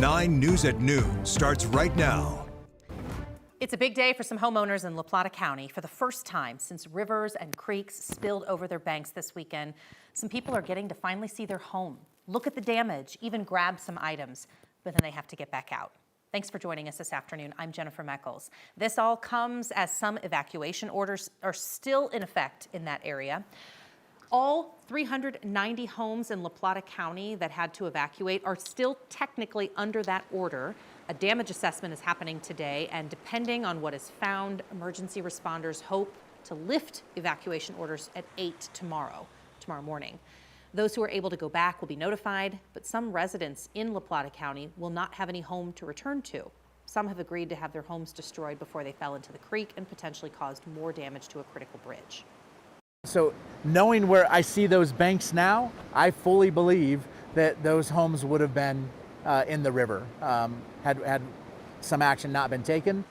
9 News at Noon starts right now. It's a big day for some homeowners in Llata County. For the first time since rivers and creeks spilled over their banks this weekend, some people are getting to finally see their home, look at the damage, even grab some items, but then they have to get back out. Thanks for joining us this afternoon. I'm Jennifer Meckles. This all comes as some evacuation orders are still in effect in that area. All 390 homes in Llata County that had to evacuate are still technically under that order. A damage assessment is happening today, and depending on what is found, emergency responders hope to lift evacuation orders at 8 tomorrow morning. Those who are able to go back will be notified, but some residents in Llata County will not have any home to return to. Some have agreed to have their homes destroyed before they fell into the creek and potentially caused more damage to a critical bridge. So knowing where I see those banks now, I fully believe that those homes would have been in the river had some action not been taken.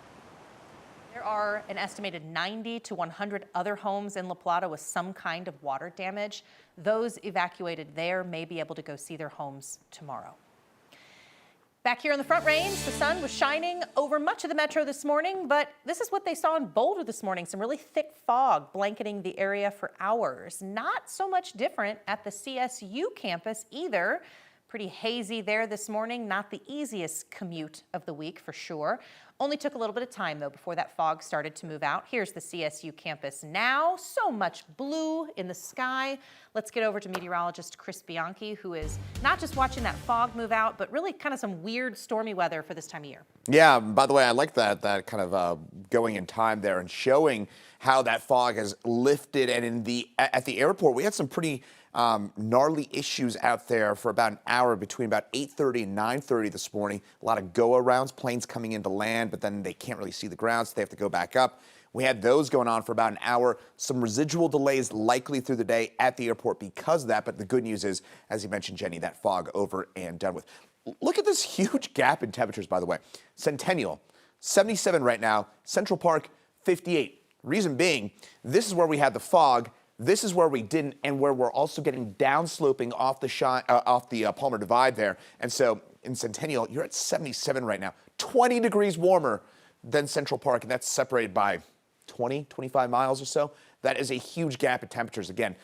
There are an estimated 90 to 100 other homes in Llata with some kind of water damage. Those evacuated there may be able to go see their homes tomorrow. Back here in the Front Range, the sun was shining over much of the metro this morning, but this is what they saw in Boulder this morning, some really thick fog blanketing the area for hours. Not so much different at the CSU campus either. Pretty hazy there this morning, not the easiest commute of the week for sure. Only took a little bit of time though before that fog started to move out. Here's the CSU campus now, so much blue in the sky. Let's get over to meteorologist Chris Bianchi, who is not just watching that fog move out, but really kind of some weird stormy weather for this time of year. Yeah, by the way, I like that kind of going in time there and showing how that fog has lifted. And at the airport, we had some pretty gnarly issues out there for about an hour between about 8:30 and 9:30 this morning. A lot of go-arounds, planes coming into land, but then they can't really see the ground, so they have to go back up. We had those going on for about an hour. Some residual delays likely through the day at the airport because of that. But the good news is, as you mentioned, Jenny, that fog over and done with. Look at this huge gap in temperatures, by the way. Centennial, 77 right now. Central Park, 58. Reason being, this is where we had the fog. This is where we didn't, and where we're also getting downsloping off the Palmer Divide there. And so in Centennial, you're at 77 right now, 20 degrees warmer than Central Park, and that's separated by 20, 25 miles or so. That is a huge gap in temperatures. Again,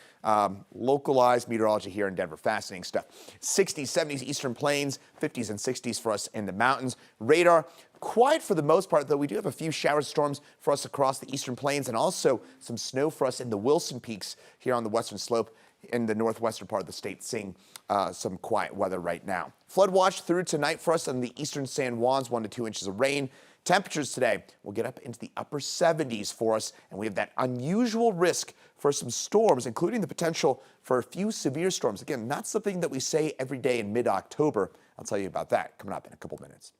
localized meteorology here in Denver. Fascinating stuff. 60s, 70s, Eastern Plains, 50s and 60s for us in the mountains. Radar, quiet for the most part, though we do have a few shower storms for us across the Eastern Plains and also some snow for us in the Wilson Peaks here on the western slope in the northwestern part of the state, seeing some quiet weather right now. Flood watch through tonight for us on the eastern San Juans, 1 to 2 inches of rain. Temperatures today will get up into the upper 70s for us, and we have that unusual risk for some storms, including the potential for a few severe storms. Again, not something that we say every day in mid-October. I'll tell you about that coming up in a couple minutes.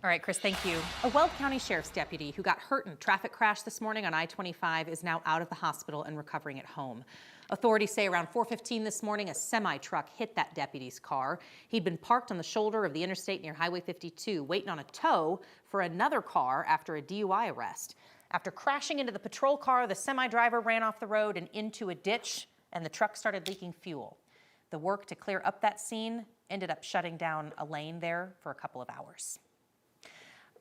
All right, Chris, thank you. A Weld County Sheriff's deputy who got hurt in a traffic crash this morning on I-25 is now out of the hospital and recovering at home. Authorities say around 4:15 this morning, a semi-truck hit that deputy's car. He'd been parked on the shoulder of the interstate near Highway 52, waiting on a tow for another car after a DUI arrest. After crashing into the patrol car, the semi-driver ran off the road and into a ditch, and the truck started leaking fuel. The work to clear up that scene ended up shutting down a lane there for a couple of hours.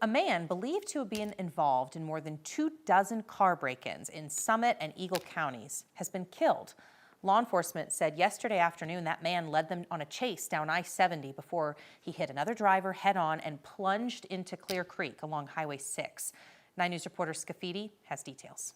A man believed to have been involved in more than 24 car break-ins in Summit and Eagle counties has been killed. Law enforcement said yesterday afternoon that man led them on a chase down I-70 before he hit another driver head-on and plunged into Clear Creek along Highway 6. 9 News reporter Scafidi has details.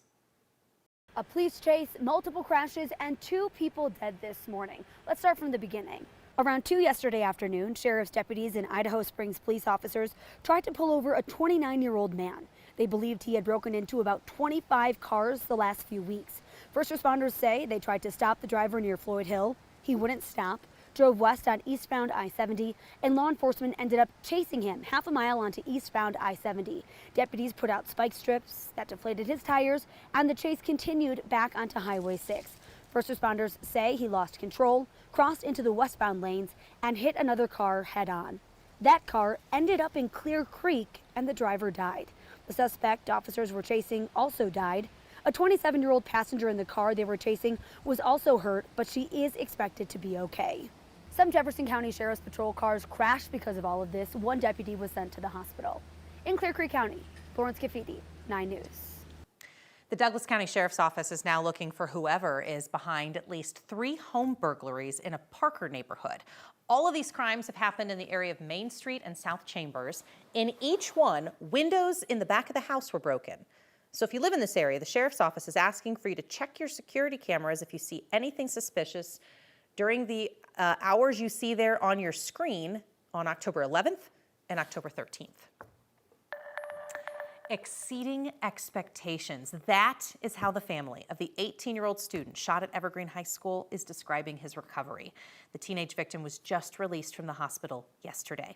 A police chase, multiple crashes, and 2 people dead this morning. Let's start from the beginning. Around 2 yesterday afternoon, sheriff's deputies and Idaho Springs police officers tried to pull over a 29-year-old man. They believed he had broken into about 25 cars the last few weeks. First responders say they tried to stop the driver near Floyd Hill. He wouldn't stop, drove west on eastbound I-70, and law enforcement ended up chasing him half a mile onto eastbound I-70. Deputies put out spike strips that deflated his tires, and the chase continued back onto Highway 6. First responders say he lost control, crossed into the westbound lanes, and hit another car head-on. That car ended up in Clear Creek, and the driver died. The suspect officers were chasing also died. A 27-year-old passenger in the car they were chasing was also hurt, but she is expected to be okay. Some Jefferson County Sheriff's Patrol cars crashed because of all of this. One deputy was sent to the hospital. In Clear Creek County, Florence Cafidi, 9 News. The Douglas County Sheriff's Office is now looking for whoever is behind at least 3 home burglaries in a Parker neighborhood. All of these crimes have happened in the area of Main Street and South Chambers. In each one, windows in the back of the house were broken. So if you live in this area, the Sheriff's Office is asking for you to check your security cameras if you see anything suspicious during the hours you see there on your screen on October 11th and October 13th. Exceeding expectations. That is how the family of the 18-year-old student shot at Evergreen High School is describing his recovery. The teenage victim was just released from the hospital yesterday.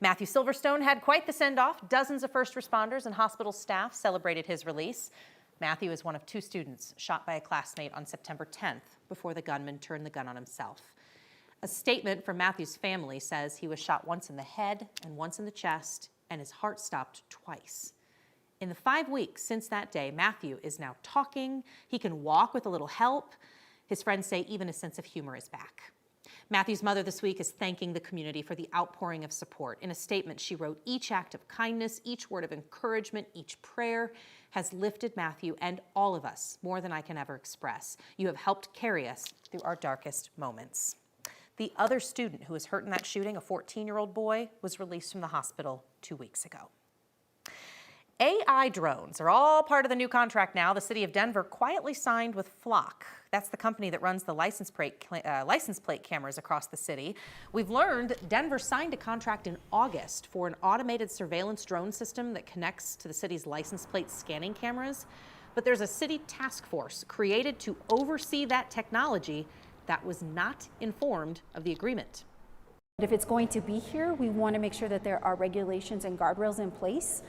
Matthew Silverstone had quite the send-off. Dozens of first responders and hospital staff celebrated his release. Matthew is one of 2 students shot by a classmate on September 10th before the gunman turned the gun on himself. A statement from Matthew's family says he was shot once in the head and once in the chest, and his heart stopped twice. In the 5 weeks since that day, Matthew is now talking. He can walk with a little help. His friends say even his sense of humor is back. Matthew's mother this week is thanking the community for the outpouring of support. In a statement, she wrote, "Each act of kindness, each word of encouragement, each prayer has lifted Matthew and all of us more than I can ever express. You have helped carry us through our darkest moments." The other student who was hurt in that shooting, a 14-year-old boy, was released from the hospital 2 weeks ago. AI drones are all part of the new contract now. The city of Denver quietly signed with Flock. That's the company that runs the license plate cameras across the city. We've learned Denver signed a contract in August for an automated surveillance drone system that connects to the city's license plate scanning cameras. But there's a city task force created to oversee that technology that was not informed of the agreement. If it's going to be here, we want to make sure that there are regulations and guardrails in place.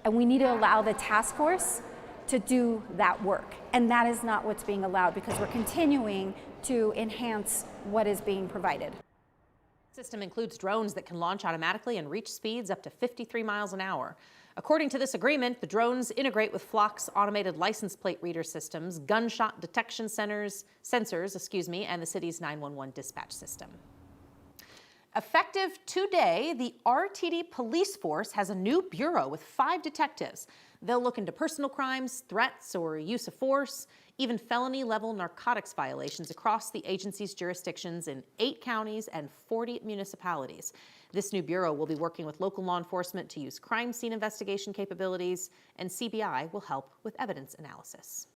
And we need to allow the task force to do that work. And that is not what's being allowed because we're continuing to enhance what is being provided. The system includes drones that can launch automatically and reach speeds up to 53 miles an hour. According to this agreement, the drones integrate with Flock's automated license plate reader systems, gunshot detection sensors, and the city's 911 dispatch system. Effective today, the RTD police force has a new bureau with 5 detectives. They'll look into personal crimes, threats, or use of force, even felony-level narcotics violations across the agency's jurisdictions in 8 counties and 40 municipalities. This new bureau will be working with local law enforcement to use crime scene investigation capabilities, and CBI will help with evidence analysis.